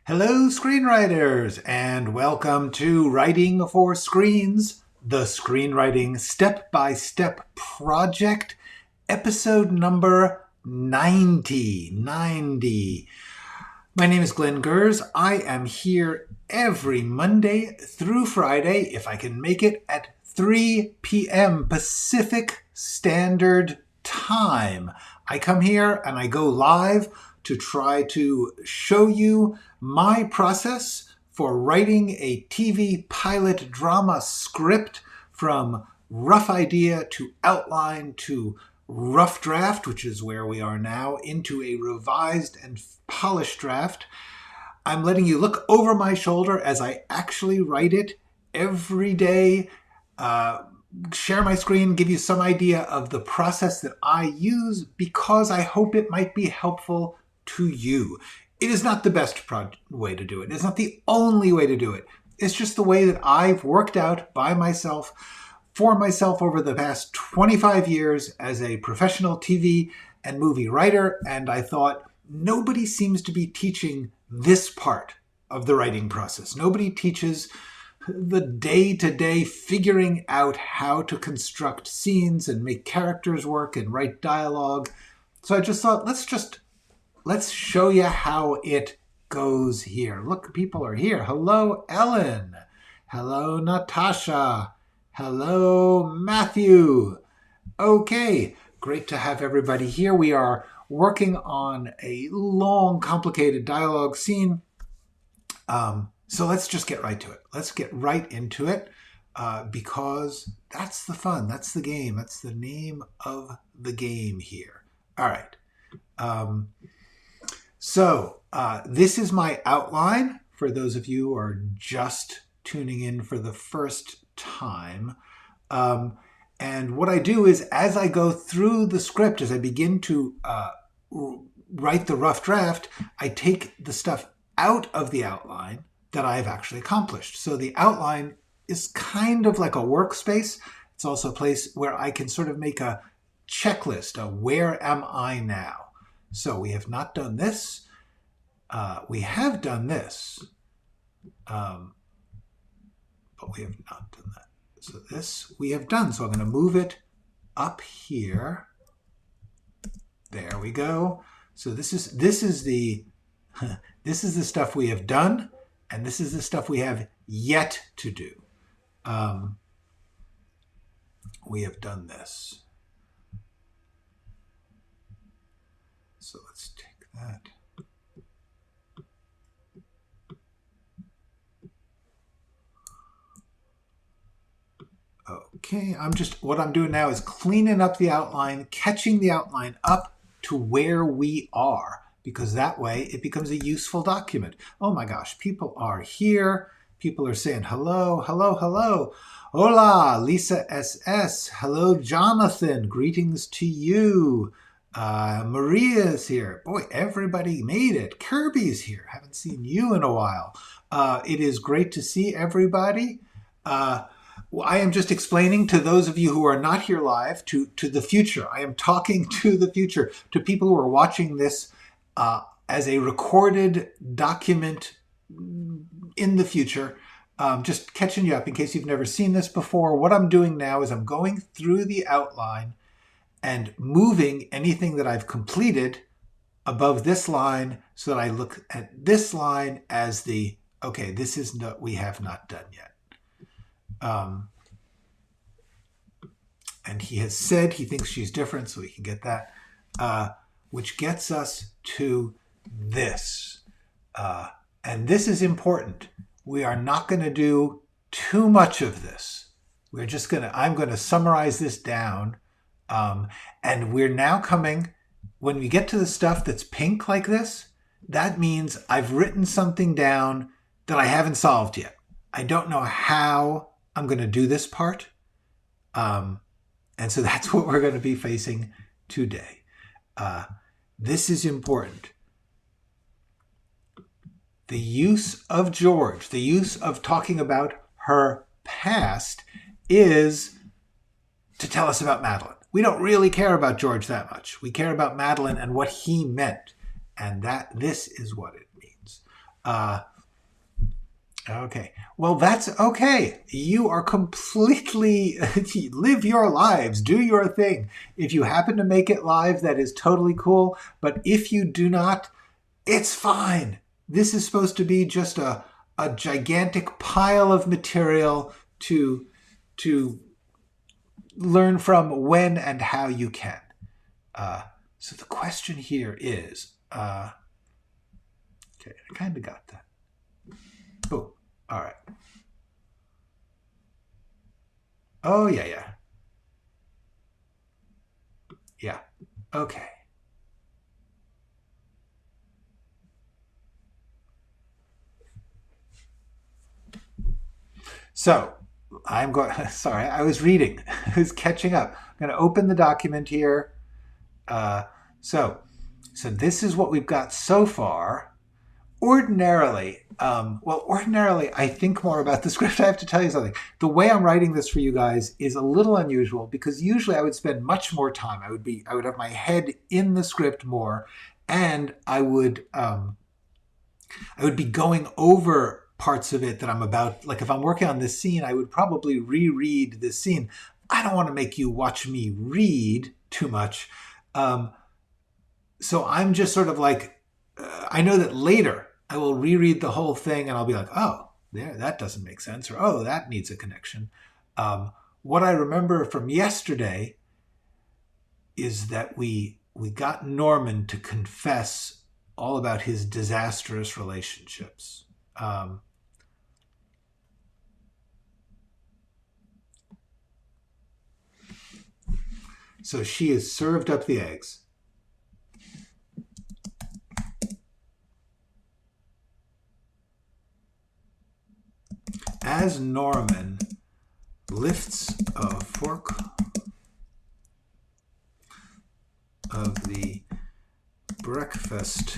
Hello, screenwriters, and welcome to Writing for Screens, the screenwriting step-by-step project, episode number 90. My name is Glenn Gers. I am here every Monday through Friday, if I can make it, at 3 p.m. Pacific Standard Time. I come here and I go live to try to show you my process for writing a TV pilot drama script from rough idea to outline to rough draft, which is where we are now, into a revised and polished draft. I'm letting you look over my shoulder as I actually write it every day, share my screen, give you some idea of the process that I use because I hope it might be helpful to you. It is not the best way to do it. It's not the only way to do it. It's just the way that I've worked out by myself, for myself over the past 25 years as a professional TV and movie writer, and I thought nobody seems to be teaching this part of the writing process. Nobody teaches the day-to-day figuring out how to construct scenes and make characters work and write dialogue. So I just thought, let's show you how it goes here. Look, people are here. Hello, Ellen. Hello, Natasha. Hello, Matthew. Okay, great to have everybody here. We are working on a long, complicated dialogue scene. So let's just get right to it. Let's get right into it because that's the fun. That's the game. That's the name of the game here. All right. So this is my outline for those of you who are just tuning in for the first time. And what I do is as I go through the script, as I begin to write the rough draft, I take the stuff out of the outline that I've actually accomplished. So the outline is kind of like a workspace. It's also a place where I can sort of make a checklist of where am I now. So we have not done this. We have done this, but we have not done that. So this we have done. So I'm going to move it up here. There we go. So this is the this is the stuff we have done, and this is the stuff we have yet to do. We have done this. So let's take that. Okay, what I'm doing now is cleaning up the outline, catching the outline up to where we are, because that way it becomes a useful document. Oh my gosh, people are here. People are saying hello, hello, hello. Hola, Lisa SS. Hello, Jonathan. Greetings to you. Maria's here. Boy, everybody made it. Kirby's here. Haven't seen you in a while. It is great to see everybody. I am just explaining to those of you who are not here live to the future. I am talking to the future, to people who are watching this as a recorded document in the future. Just catching you up in case you've never seen this before. What I'm doing now is I'm going through the outline and moving anything that I've completed above this line so that I look at this line as the, okay, this is what we have not done yet. And he has said he thinks she's different, so we can get that, which gets us to this. And this is important. We are not going to do too much of this. We're just I'm going to summarize this down. And we're now coming, when we get to the stuff that's pink like this, that means I've written something down that I haven't solved yet. I don't know how I'm going to do this part. And so that's what we're going to be facing today. This is important. The use of George, the use of talking about her past is to tell us about Madeline. We don't really care about George that much. We care about Madeline and what he meant. And this is what it means. Okay. Well, that's okay. You are completely live your lives, do your thing. If you happen to make it live, that is totally cool. But if you do not, it's fine. This is supposed to be just a gigantic pile of material to learn from when and how you can. So the question here is, okay, I kind of got that. Oh, all right. Oh, yeah, yeah. Yeah. Okay. So I'm going, sorry, I was reading. I was catching up. I'm going to open the document here. Uh, so, so this is what we've got so far. Ordinarily, ordinarily, I think more about the script. I have to tell you something. The way I'm writing this for you guys is a little unusual because usually I would spend much more time. I would have my head in the script more, and I would be going over parts of it that I'm about. Like if I'm working on this scene, I would probably reread this scene. I don't want to make you watch me read too much. So I'm just sort of like, I know that later I will reread the whole thing and I'll be like, oh, there, that doesn't make sense, or oh, that needs a connection. What I remember from yesterday is that we got Norman to confess all about his disastrous relationships. So she has served up the eggs. As Norman lifts a fork of the breakfast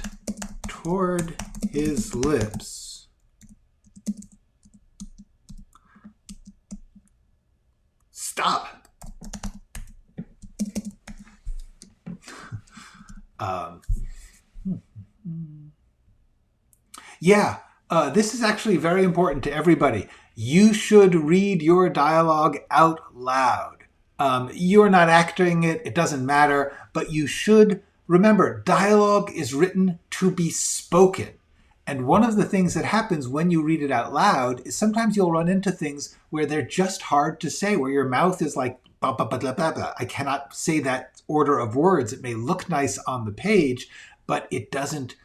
toward his lips, stop. Yeah, this is actually very important to everybody. You should read your dialogue out loud. You're not acting it, it doesn't matter, but you should remember dialogue is written to be spoken. And one of the things that happens when you read it out loud is sometimes you'll run into things where they're just hard to say, where your mouth is like, blah, blah, blah, blah, blah, blah. I cannot say that order of words. It may look nice on the page, but it doesn't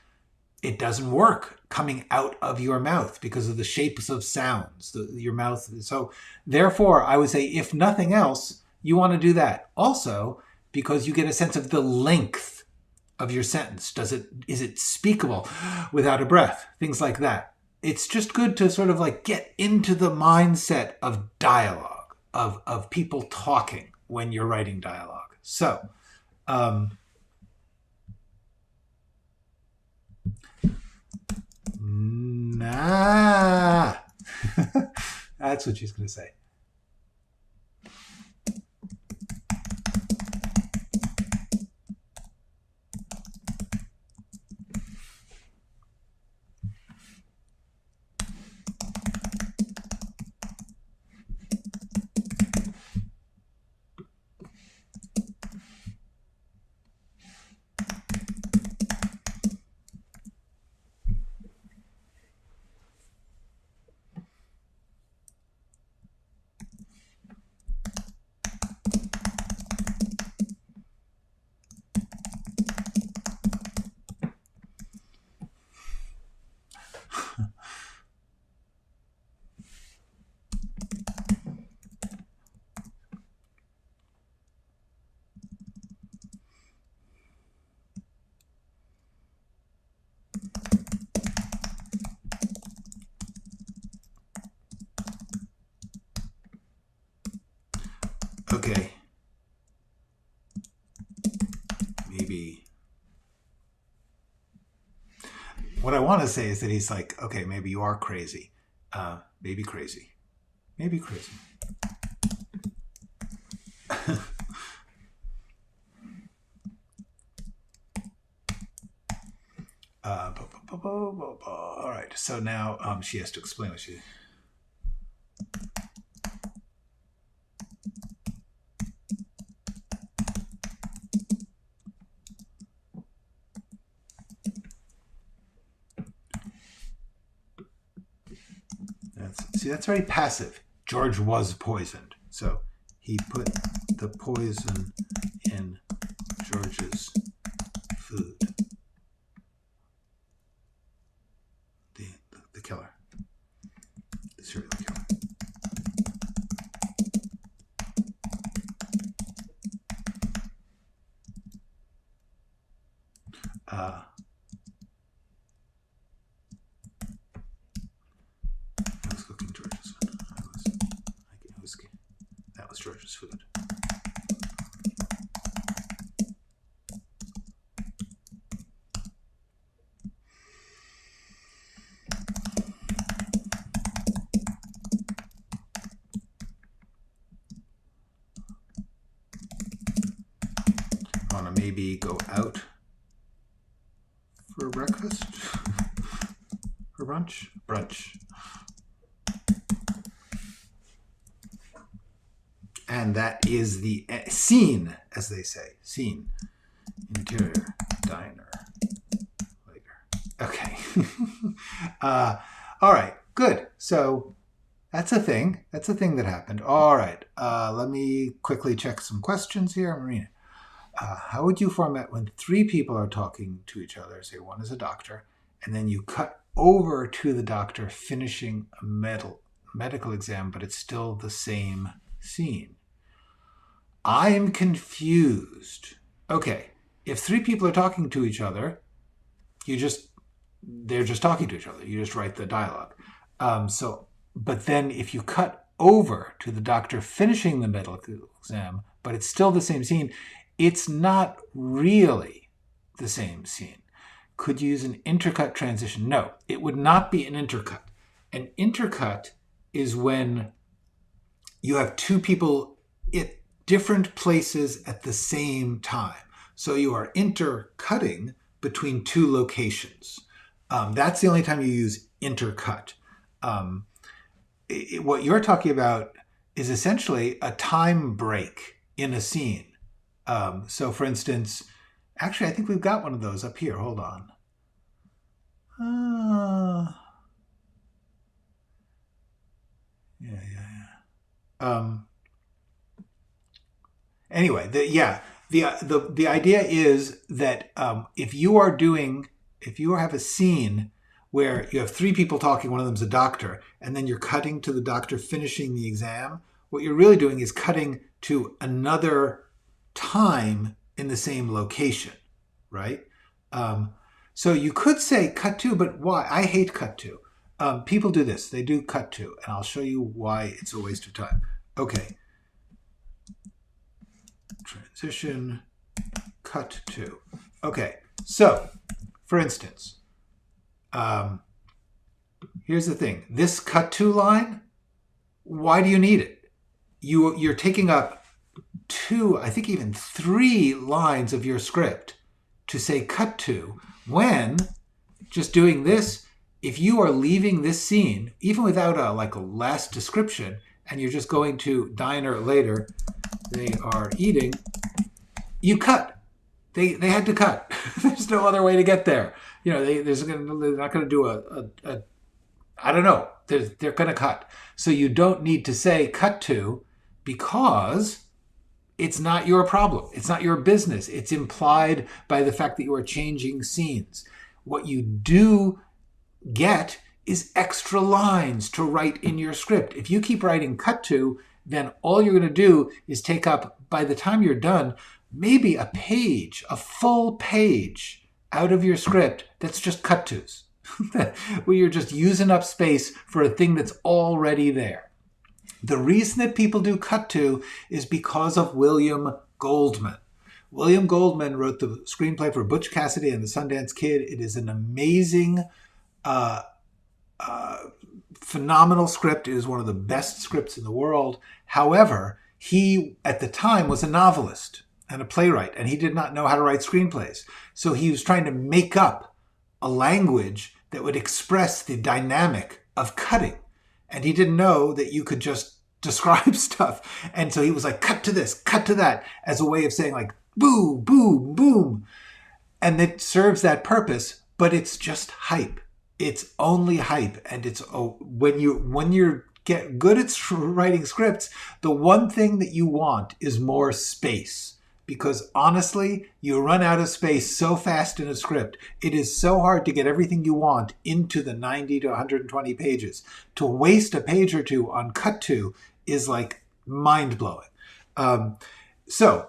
work coming out of your mouth because of the shapes of sounds, your mouth. So therefore, I would say, if nothing else, you want to do that. Also, because you get a sense of the length of your sentence. Is it speakable without a breath? Things like that. It's just good to sort of like get into the mindset of dialogue, of people talking when you're writing dialogue. So, nah. That's what she's going to say. Okay. Maybe. What I want to say is that he's like, okay, maybe you are crazy. Maybe crazy. Maybe crazy. All right. So now she has to explain what she. That's very passive. George was poisoned. So he put the poison in George's food. The killer. The serial killer. I was cooking George's food. That was George's food. I want to maybe go out for breakfast, for brunch. And that is the scene, as they say. Scene. Interior. Diner. Later. Okay. All right. Good. So that's a thing. That's a thing that happened. All right. Let me quickly check some questions here. Marina. How would you format when three people are talking to each other? Say one is a doctor, and then you cut over to the doctor finishing a medical exam, but it's still the same scene. I'm confused. Okay, if three people are talking to each other, they're just talking to each other. You just write the dialogue. But then if you cut over to the doctor finishing the medical exam, but it's still the same scene, it's not really the same scene. Could you use an intercut transition? No, it would not be an intercut. An intercut is when you have two people at different places at the same time. So you are intercutting between two locations. That's the only time you use intercut. What you're talking about is essentially a time break in a scene. So for instance, actually, I think we've got one of those up here. Hold on. Anyway, the idea is that if you have a scene where you have three people talking, one of them's a doctor, and then you're cutting to the doctor finishing the exam, what you're really doing is cutting to another time in the same location, right? So you could say cut to, but why? I hate cut to. People do this. They do cut to, and I'll show you why it's a waste of time. Okay. Transition, cut to. Okay, so, for instance, here's the thing. This cut to line, why do you need it? You're taking up 2, I think even 3 lines of your script to say cut to, when just doing this, if you are leaving this scene, even without a last description, and you're just going to diner later, they are eating, you cut. They had to cut. There's no other way to get there. You know, they're not going to do a I don't know. They're going to cut. So you don't need to say cut to, because it's not your problem. It's not your business. It's implied by the fact that you are changing scenes. What you do get is extra lines to write in your script. If you keep writing cut to, then all you're going to do is take up, by the time you're done, maybe a page, a full page out of your script that's just cut tos, where you're just using up space for a thing that's already there. The reason that people do cut to is because of William Goldman. William Goldman wrote the screenplay for Butch Cassidy and the Sundance Kid. It is an amazing, phenomenal script. It is one of the best scripts in the world. However, he, at the time, was a novelist and a playwright, and he did not know how to write screenplays. So he was trying to make up a language that would express the dynamic of cutting. And he didn't know that you could just describe stuff. And so he was like, cut to this, cut to that, as a way of saying like, boom, boom, boom. And it serves that purpose, but it's just hype. It's only hype. And it's when you're get good at writing scripts, the one thing that you want is more space. Because honestly, you run out of space so fast in a script. It is so hard to get everything you want into the 90 to 120 pages. To waste a page or two on cut to is like mind-blowing. So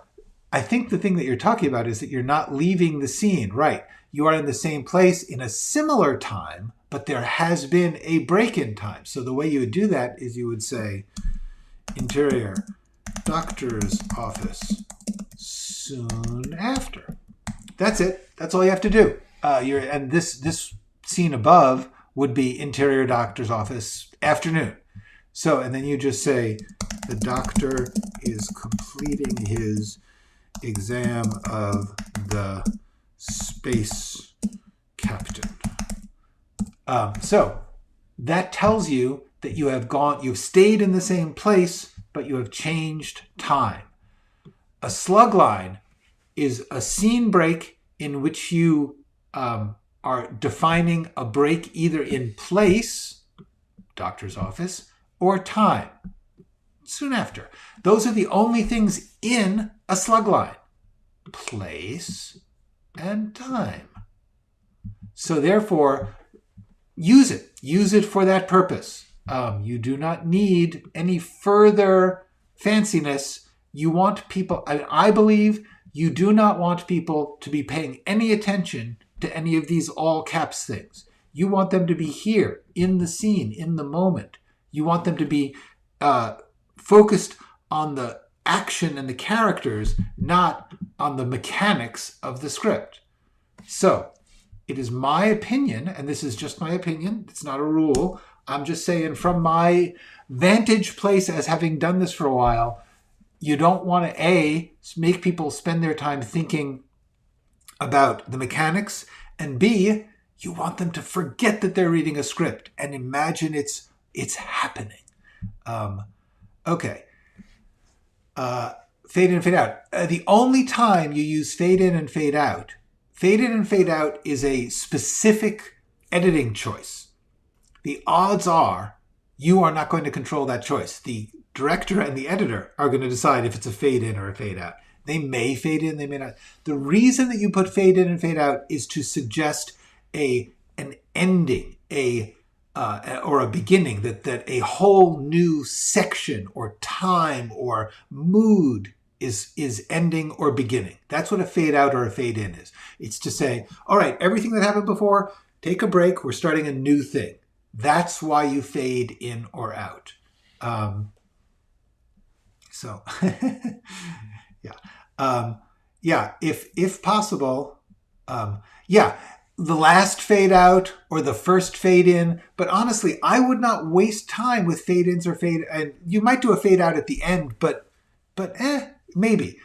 I think the thing that you're talking about is that you're not leaving the scene, right? You are in the same place in a similar time, but there has been a break-in time. So the way you would do that is you would say, interior, doctor's office, soon after. That's it. That's all you have to do. And this scene above would be interior doctor's office, afternoon. So, and then you just say, the doctor is completing his exam of the space captain. So that tells you that you've stayed in the same place, but you have changed time. A slug line is a scene break in which you are defining a break either in place, doctor's office, or time, soon after. Those are the only things in a slug line, place and time. So therefore, use it. Use it for that purpose. You do not need any further fanciness. You want people, I believe you do not want people to be paying any attention to any of these all caps things. You want them to be here in the scene, in the moment. You want them to be focused on the action and the characters, not on the mechanics of the script. So it is my opinion, and this is just my opinion, it's not a rule. I'm just saying from my vantage place as having done this for a while, you don't want to, A, make people spend their time thinking about the mechanics, and B, you want them to forget that they're reading a script and imagine it's happening. Okay. Fade in, fade out. The only time you use fade in and fade out is a specific editing choice. The odds are you are not going to control that choice. The director and the editor are going to decide if it's a fade in or a fade out. They may fade in, they may not. The reason that you put fade in and fade out is to suggest an ending, or a beginning, that a whole new section or time or mood is ending or beginning. That's what a fade out or a fade in is. It's to say, all right, everything that happened before, take a break, we're starting a new thing. That's why you fade in or out. So, yeah. If possible, the last fade out or the first fade in. But honestly, I would not waste time with fade ins or fade. And you might do a fade out at the end, but maybe.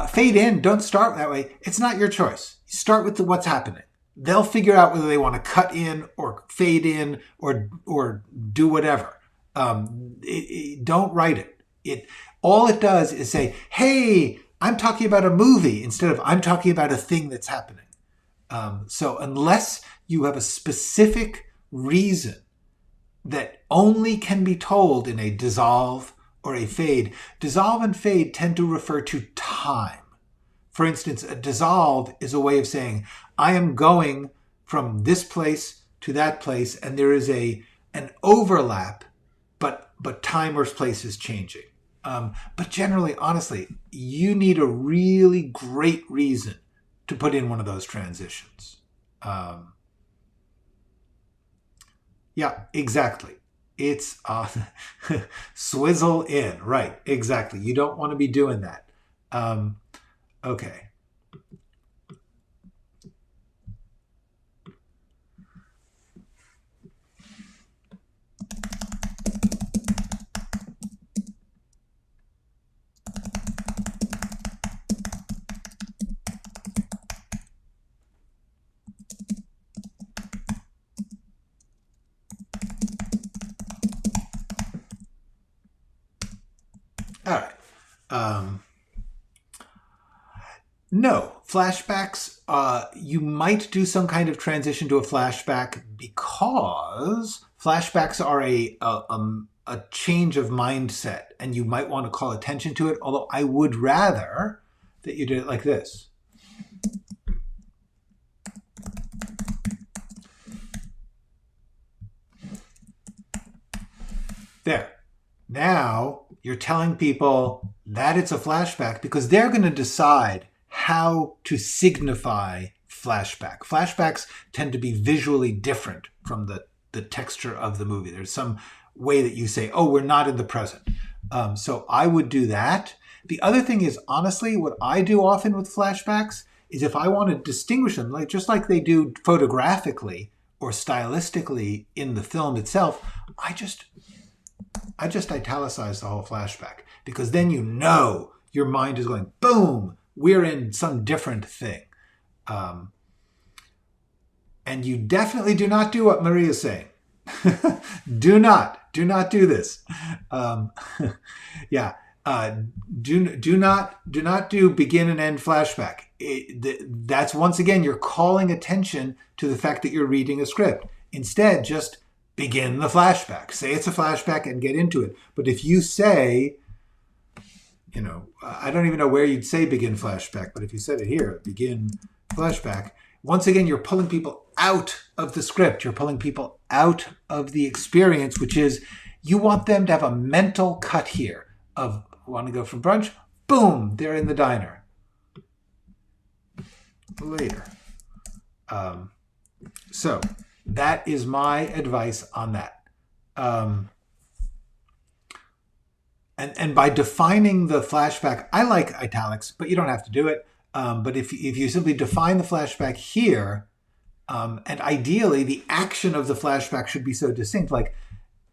Fade in, don't start that way. It's not your choice. You start with what's happening. They'll figure out whether they want to cut in or fade in or do whatever. Don't write it. All it does is say, hey, I'm talking about a movie instead of I'm talking about a thing that's happening. So unless you have a specific reason that only can be told in a dissolve or a fade, dissolve and fade tend to refer to time. For instance, a dissolve is a way of saying, I am going from this place to that place, and there is an overlap, but time or place is changing. But generally, honestly, you need a really great reason to put in one of those transitions. Yeah, exactly. It's Swizzle in. Right, exactly. You don't want to be doing that. Okay. All right. No, flashbacks, you might do some kind of transition to a flashback because flashbacks are a change of mindset, and you might want to call attention to it, although I would rather that you did it like this. There. Now you're telling people that it's a flashback because they're going to decide how to signify flashback. Flashbacks tend to be visually different from the texture of the movie. There's some way that you say, oh, we're not in the present. So I would do that. The other thing is, honestly, what I do often with flashbacks is if I want to distinguish them, like just like they do photographically or stylistically in the film itself, I just italicize the whole flashback because then you know your mind is going, boom, we're in some different thing. And you definitely do not do what Maria's saying. do not do this. Yeah. Do not do begin and end flashback. That's once again, you're calling attention to the fact that you're reading a script. Instead, just begin the flashback. Say it's a flashback and get into it. But if you say, I don't even know where you'd say begin flashback, but if you said it here, begin flashback, once again, you're pulling people out of the script. You're pulling people out of the experience, which is you want them to have a mental cut here of want to go from brunch, boom, they're in the diner. Later. So that is my advice on that. And by defining the flashback, I like italics, but you don't have to do it. But if you simply define the flashback here, and ideally the action of the flashback should be so distinct, like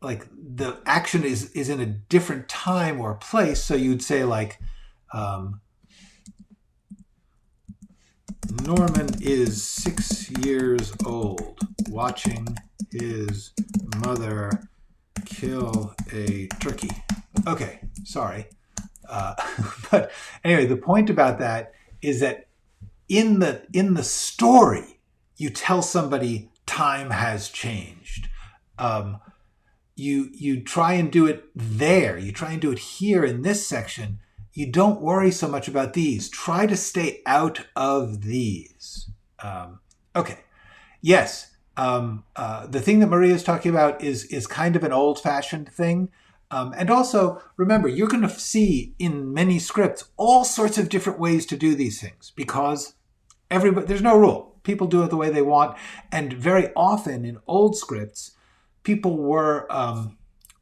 the action is in a different time or place. So you'd say like, Norman is 6 years old, watching his mother kill a turkey. Okay, sorry. But anyway, the point about that is that in the story, you tell somebody time has changed. You try and do it there. You try and do it here in this section. You don't worry so much about these. Try to stay out of these. Okay. Yes. The thing that Maria is talking about is kind of an old-fashioned thing. And also, remember, you're going to see in many scripts all sorts of different ways to do these things because there's no rule. People do it the way they want. And very often in old scripts, people were...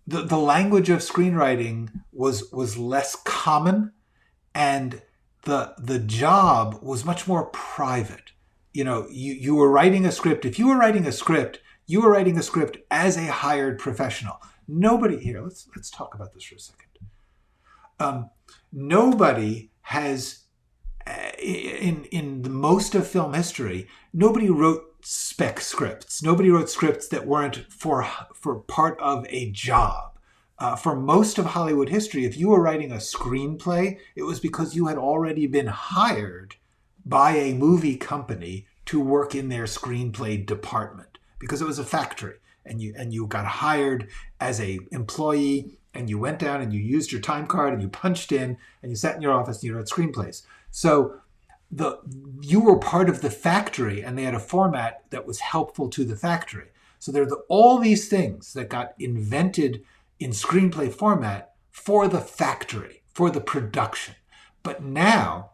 the language of screenwriting was less common, and the job was much more private. You were writing a script. If you were writing a script, you were writing a script as a hired professional. Nobody here. Let's talk about this for a second. Nobody has in the most of film history. Nobody wrote spec scripts. Nobody wrote scripts that weren't for part of a job. For most of Hollywood history, if you were writing a screenplay, it was because you had already been hired by a movie company to work in their screenplay department because it was a factory, and you got hired as a employee, and you went down and you used your time card and you punched in and you sat in your office and you wrote screenplays. So you were part of the factory, and they had a format that was helpful to the factory. So there are all these things that got invented in screenplay format for the factory, for the production. But now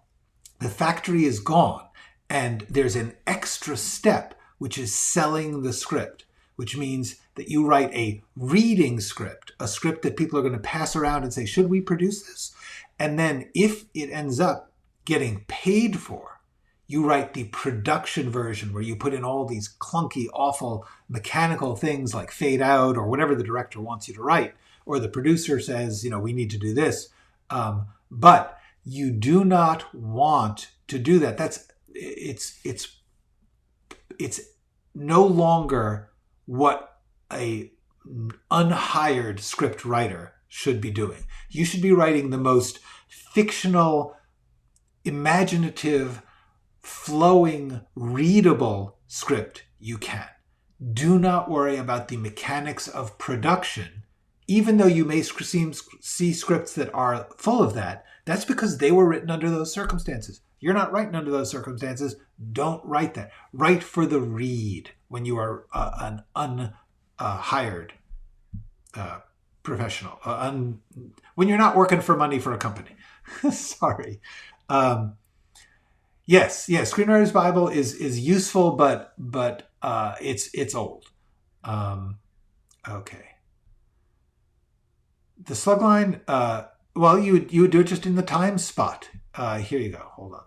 the factory is gone, and there's an extra step, which is selling the script, which means that you write a reading script, a script that people are going to pass around and say, should we produce this? And then if it ends up getting paid for, you write the production version where you put in all these clunky, awful mechanical things like fade out or whatever the director wants you to write, or the producer says, we need to do this. But you do not want to do that. It's no longer what a unhired script writer should be doing. You should be writing the most fictional, imaginative, flowing, readable script you can. Do not worry about the mechanics of production. Even though you may see scripts that are full of that, that's because they were written under those circumstances. You're not writing under those circumstances. Don't write that. Write for the read when you are an unhired professional. When you're not working for money for a company. Sorry. Yes, Screenwriter's Bible is useful, but it's old. Okay. The slug line, well, you would do it just in the time spot. Here you go. Hold on.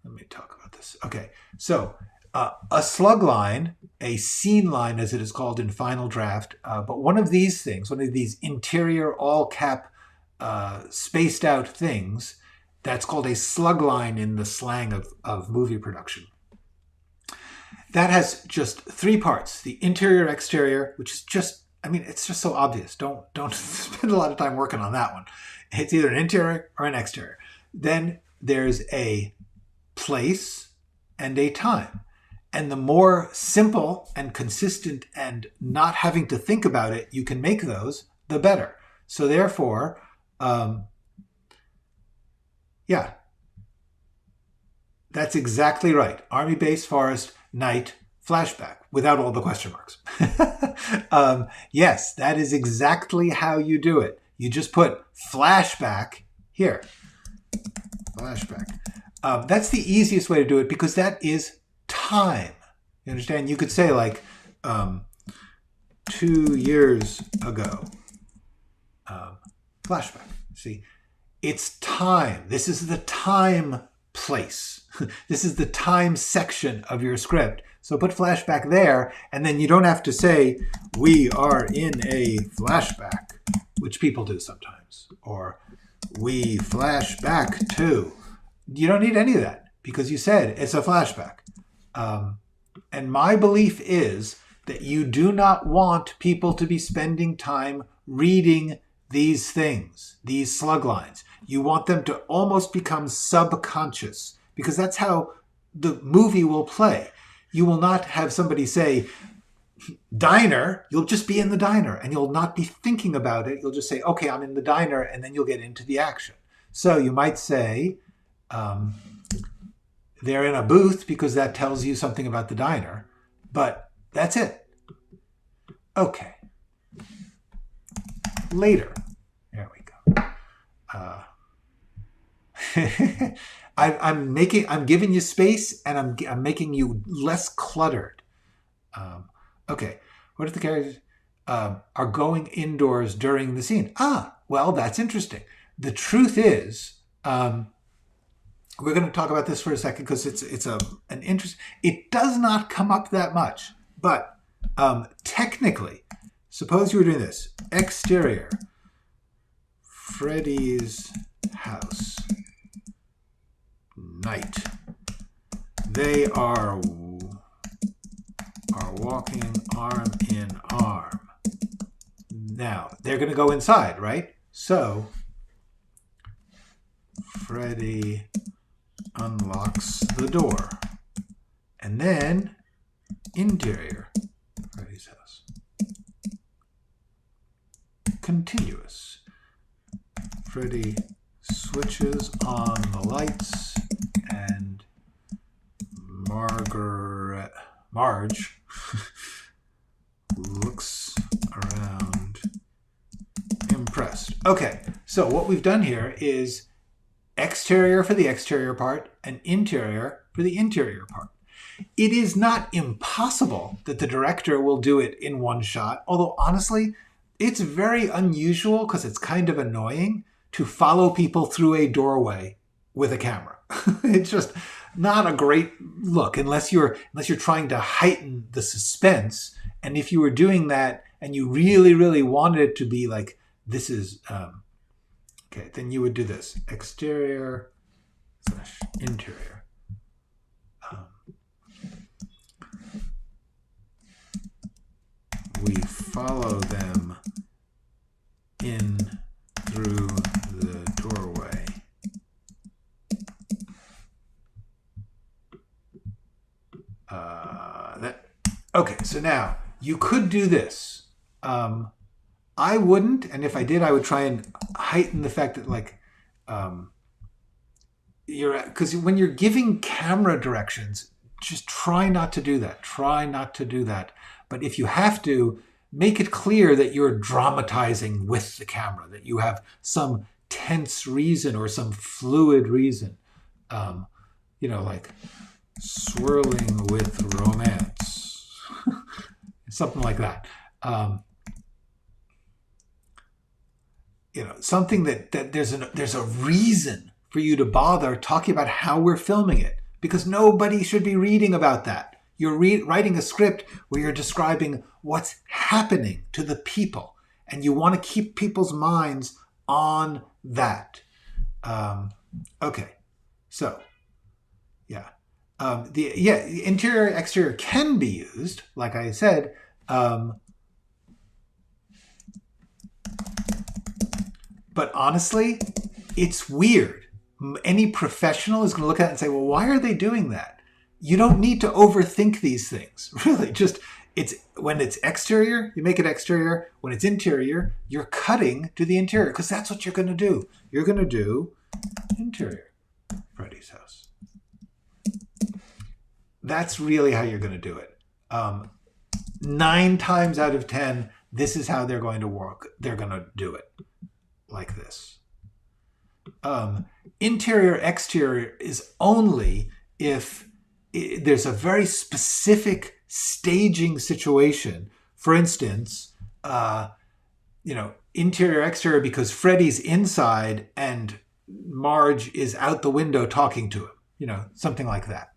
Let me talk about this. Okay. So a slug line, a scene line as it is called in Final Draft, but one of these things, one of these interior all cap spaced out things, that's called a slug line in the slang of movie production. That has just 3 parts. The interior, exterior, which is just, I mean, it's just so obvious. Don't spend a lot of time working on that one. It's either an interior or an exterior. Then there's a place and a time. And the more simple and consistent and not having to think about it you can make those, the better. So therefore, yeah, that's exactly right. Army base, forest, night, flashback, without all the question marks. Yes, that is exactly how you do it. You just put flashback here. Flashback. That's the easiest way to do it because that is time. You understand? You could say like 2 years ago. Flashback. See, it's time. This is the time place. This is the time section of your script. So put flashback there, and then you don't have to say, we are in a flashback, which people do sometimes, or we flash back to. You don't need any of that because you said it's a flashback. And my belief is that you do not want people to be spending time reading these things, these slug lines. You want them to almost become subconscious because that's how the movie will play. You will not have somebody say, diner, you'll just be in the diner and you'll not be thinking about it. You'll just say, okay, I'm in the diner, and then you'll get into the action. So you might say, they're in a booth because that tells you something about the diner, but that's it. Okay. Later. There we go. I'm giving you space, and I'm making you less cluttered. Okay. What if the characters are going indoors during the scene? Well, that's interesting. The truth is, we're going to talk about this for a second because it's an interest. It does not come up that much, but technically, suppose you were doing this. Exterior, Freddy's house. Night. They are walking arm in arm. Now, they're going to go inside, right? So, Freddy unlocks the door. And then, interior, Freddy's house. Continuous. Freddy switches on the lights, and Marge looks around impressed. Okay, so what we've done here is exterior for the exterior part and interior for the interior part. It is not impossible that the director will do it in one shot, although honestly, it's very unusual because it's kind of annoying to follow people through a doorway with a camera. It's just not a great look unless you're trying to heighten the suspense. And if you were doing that and you really, really wanted it to be like, this is, okay, then you would do this. Exterior / interior. We follow them in Okay, so now you could do this. I wouldn't, and if I did, I would try and heighten the fact that like because when you're giving camera directions, just try not to do that. Try not to do that. But if you have to, make it clear that you're dramatizing with the camera, that you have some tense reason or some fluid reason. Like swirling with romance, something like that. Something that there's a reason for you to bother talking about how we're filming it, because nobody should be reading about that. You're writing a script where you're describing what's happening to the people, and you want to keep people's minds on that. Okay, so yeah, the interior exterior can be used, like I said. But honestly, it's weird. Any professional is going to look at it and say, well, why are they doing that? You don't need to overthink these things. Really, just when it's exterior, you make it exterior. When it's interior, you're cutting to the interior because that's what you're going to do. You're going to do interior, Freddy's house. That's really how you're going to do it. 9 times out of 10, this is how they're going to work. They're going to do it like this. Interior exterior is only if there's a very specific staging situation. For instance, interior exterior because Freddy's inside and Marge is out the window talking to him. Something like that.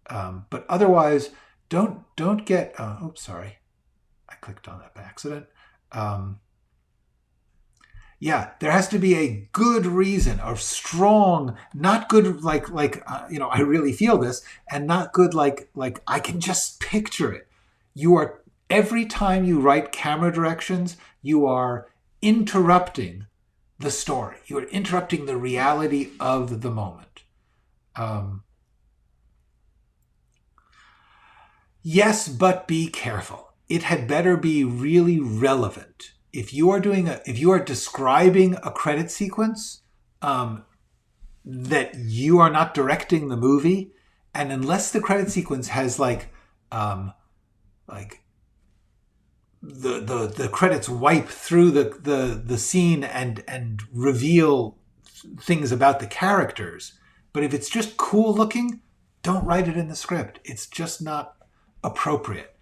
But otherwise, don't get. Oops, sorry, I clicked on that by accident. Yeah, there has to be a good reason, a strong, not good like I really feel this, and not good like I can just picture it. Every time you write camera directions, you are interrupting the story. You are interrupting the reality of the moment. Yes, but be careful. It had better be really relevant. If you are describing a credit sequence, that you are not directing the movie, and unless the credit sequence has the credits wipe through the scene and reveal things about the characters, but if it's just cool looking, don't write it in the script. It's just not appropriate.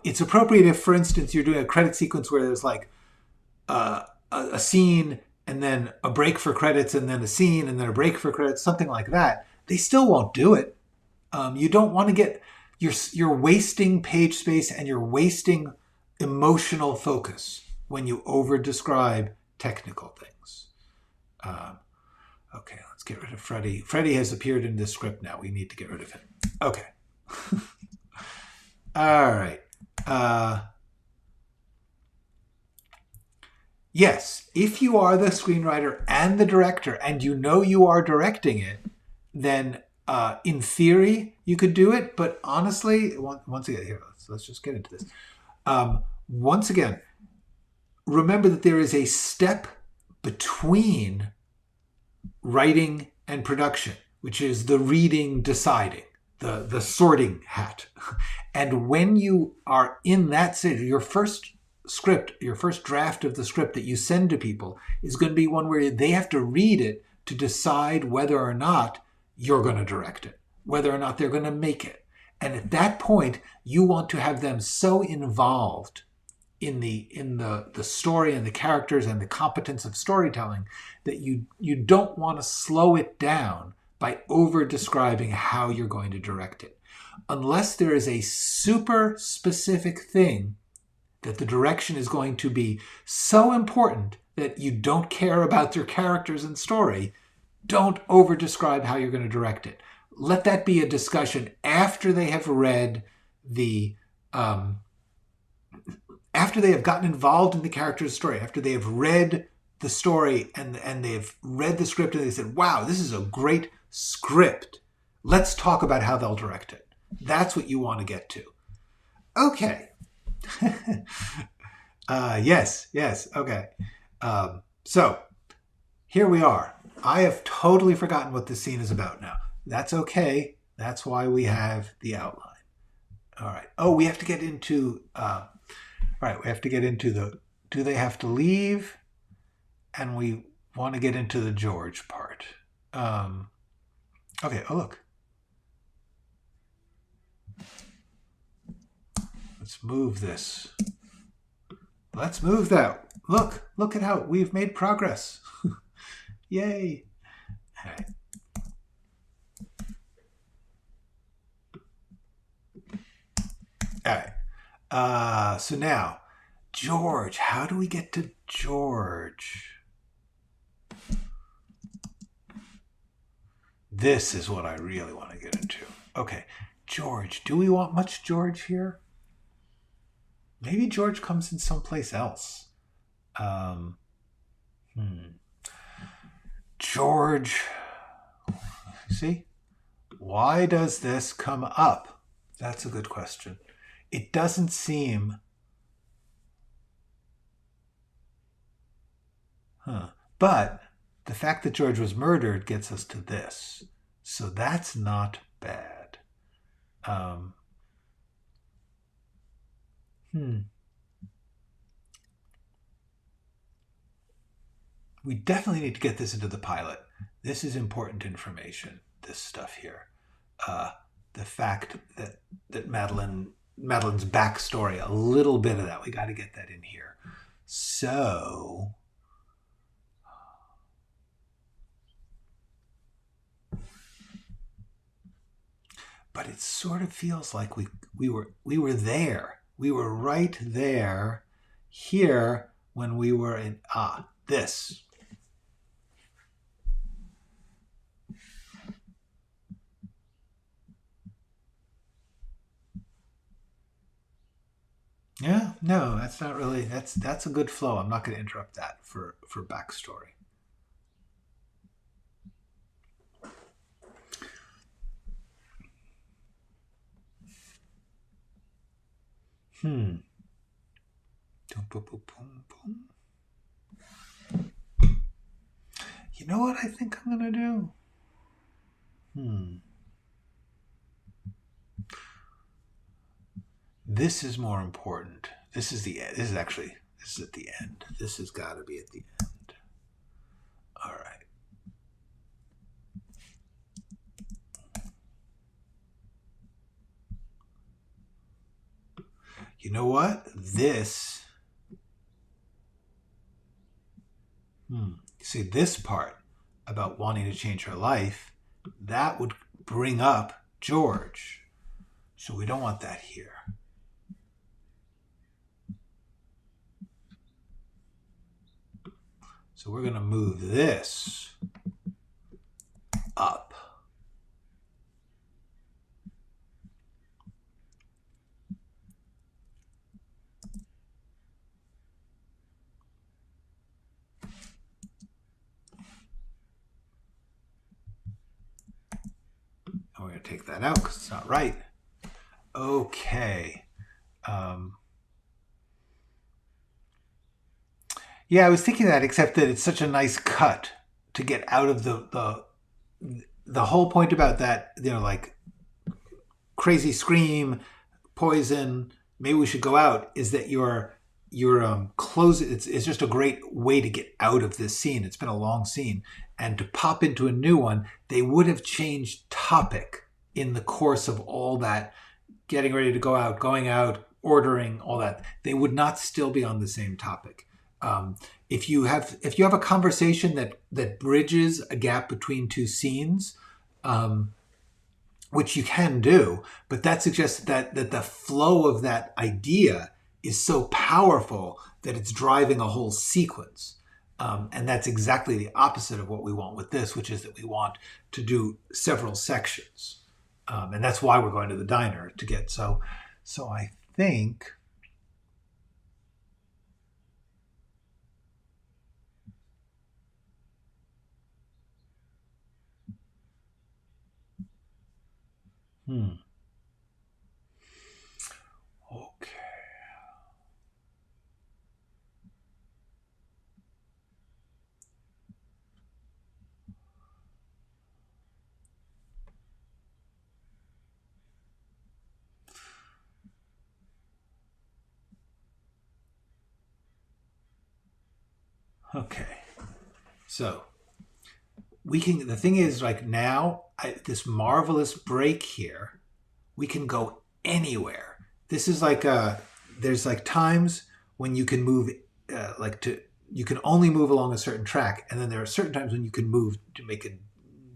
It's appropriate if, for instance, you're doing a credit sequence where there's a scene and then a break for credits and then a scene and then a break for credits, something like that. They still won't do it. You don't want to get you're wasting page space and you're wasting emotional focus when you over describe technical things. Okay, let's get rid of Freddy. Freddy has appeared in this script now. We need to get rid of him. Okay. All right. Yes, if you are the screenwriter and the director and you know you are directing it, then in theory you could do it. But honestly, once again, here, let's just get into this. Once again, remember that there is a step between writing and production, which is the reading, deciding, the sorting hat. And when you are in that stage, your first script, your first draft of the script that you send to people is going to be one where they have to read it to decide whether or not you're going to direct it, whether or not they're going to make it. And at that point, you want to have them so involved in the story and the characters and the competence of storytelling that you don't want to slow it down by over describing how you're going to direct it. Unless there is a super specific thing that the direction is going to be so important that you don't care about their characters and story, don't over describe how you're going to direct it. Let that be a discussion after they have read after they have gotten involved in the character's story, after they have read the story and they've read the script and they said, wow, this is a great script. Let's talk about how they'll direct it. That's what you want to get to. Okay. Yes, okay. So here we are. I have totally forgotten what this scene is about now. That's okay. That's why we have the outline. All right. Oh, we have to get into, all right, we have to get into the, do they have to leave? And we want to get into the George part. Okay, oh, look. Let's move this. Let's move that. Look at how we've made progress. Yay. All right. All right. So now, George. How do we get to George? This is what I really want to get into. Okay. George. Do we want much George here? Maybe George comes in someplace else. George. See? Why does this come up? That's a good question. It doesn't seem... But the fact that George was murdered gets us to this. So that's not bad. We definitely need to get this into the pilot. This is important information, this stuff here. The fact that Madeline's backstory, a little bit of that, we got to get that in here. So... But it sort of feels like we were there. We were right there here when we were in this. Yeah, no, that's not really that's a good flow. I'm not going to interrupt that for backstory. You know what I think I'm going to do? This is more important. This is at the end. This has got to be at the end. All right. You know what? This... See, this part about wanting to change her life, that would bring up George. So we don't want that here. So we're going to move this up. And we're going to take that out because it's not right. Okay. Yeah, I was thinking that, except that it's such a nice cut to get out of the whole point about that, like crazy scream, poison, maybe we should go out, is that you're closing. It's just a great way to get out of this scene. It's been a long scene, and to pop into a new one, they would have changed topic in the course of all that, getting ready to go out, going out, ordering, all that. They would not still be on the same topic. If you have a conversation that bridges a gap between two scenes, which you can do, but that suggests that the flow of that idea is so powerful that it's driving a whole sequence. And that's exactly the opposite of what we want with this, which is that we want to do several sections. And that's why we're going to the diner to get so I think... Okay. So we can, the thing is, like now, this marvelous break here, we can go anywhere. This is like there's like times when you can move you can only move along a certain track, and then there are certain times when you can move to make a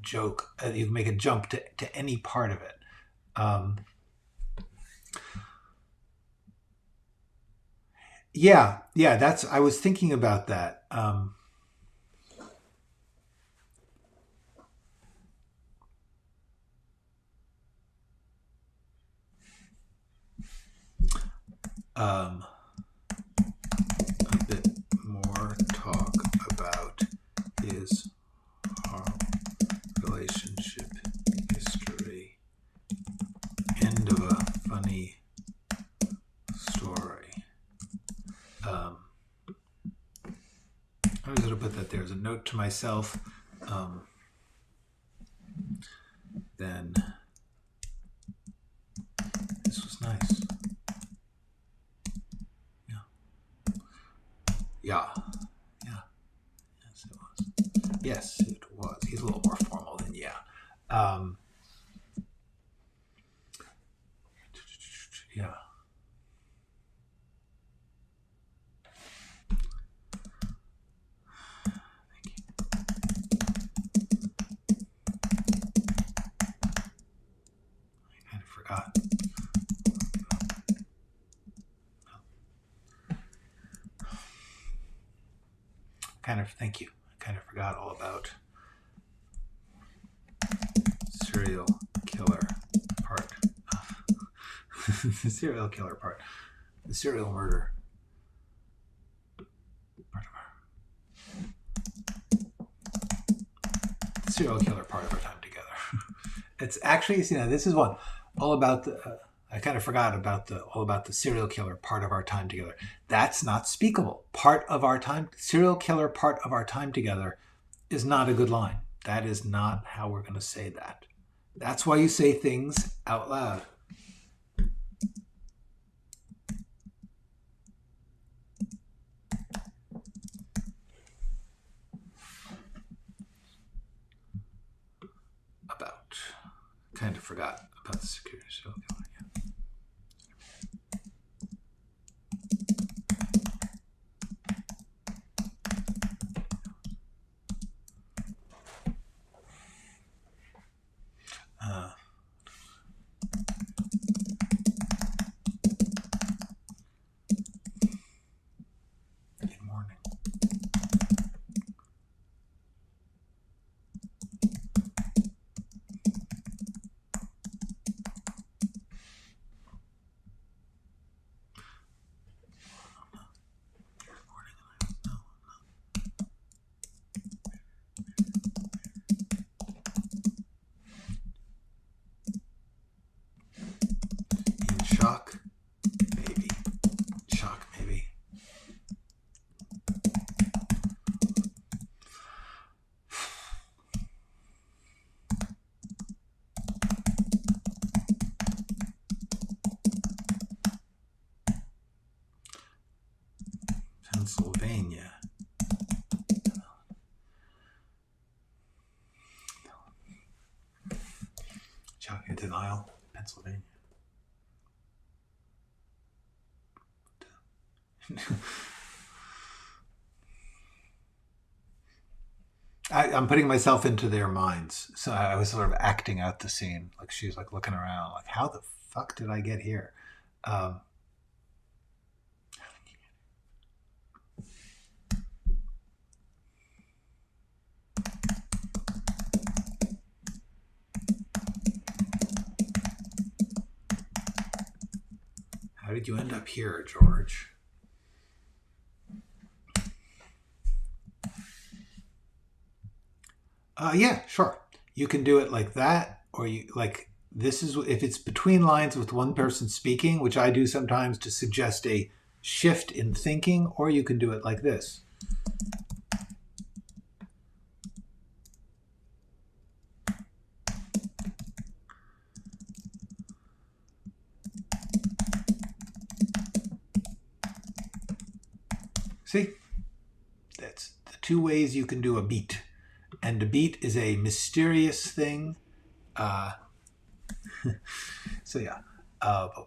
joke, you can make a jump to any part of it. Yeah, that's, I was thinking about that. A bit more talk about his relationship history. End of a funny story. I was going to put that there as a note to myself. Then this was nice. Yeah. Yes, it was. Yes, it was. He's a little more formal than yeah. Yeah. Forgot. Thank you. I kind of forgot all about serial killer part. The serial killer part. The serial murder part of the serial killer part of our time together. It's actually, this is one all about the. I kind of forgot about all about the serial killer part of our time together. That's not speakable. Serial killer part of our time together is not a good line. That is not how we're going to say that. That's why you say things out loud. Kind of forgot about the security serial killer. Good morning. Shock, maybe. Pennsylvania. Shock and denial, Pennsylvania. I'm putting myself into their minds. So I was sort of acting out the scene. Like she's like looking around, like, how the fuck did I get here? How did you end up here, George? Yeah, sure. You can do it like that, or you like this is if it's between lines with one person speaking, which I do sometimes to suggest a shift in thinking, or you can do it like this. See? two ways you can do a beat. And a beat is a mysterious thing. So yeah. All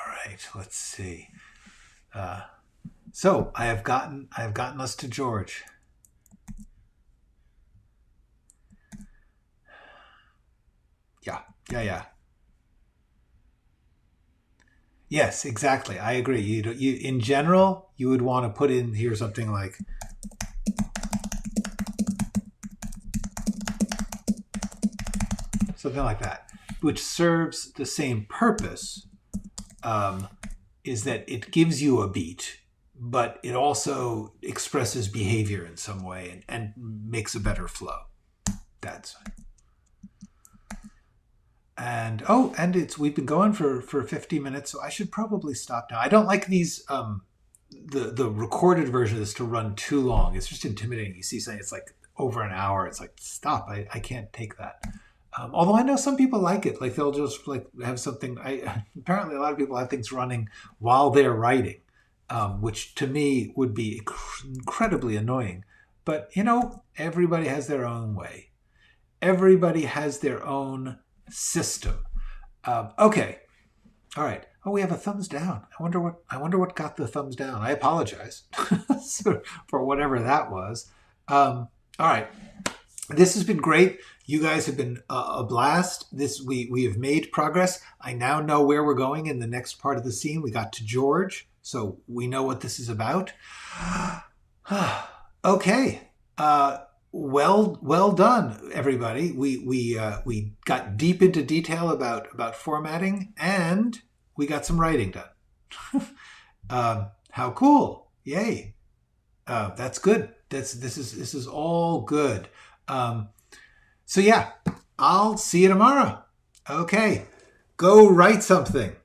right, let's see. So I have gotten us to George. Yeah. Yes, exactly. I agree. You in general, you would want to put in here something like that, which serves the same purpose. Is that it gives you a beat, but it also expresses behavior in some way and makes a better flow. That's and we've been going for 50 minutes, so I should probably stop now. I don't like these the recorded version of this to run too long. It's just intimidating. You see something, it's like over an hour. It's like, stop. I can't take that. Although I know some people like it, like they'll just like have something. Apparently a lot of people have things running while they're writing, which to me would be incredibly annoying. But everybody has their own way. Everybody has their own system. Okay, all right. Oh, we have a thumbs down. I wonder what got the thumbs down. I apologize for whatever that was. All right. This has been great. You guys have been a blast. We have made progress. I now know where we're going in the next part of the scene. We got to George, so we know what this is about. Okay. Well done, everybody. We got deep into detail about formatting, and we got some writing done. How cool! Yay! That's good. This is all good. So yeah, I'll see you tomorrow. Okay, go write something.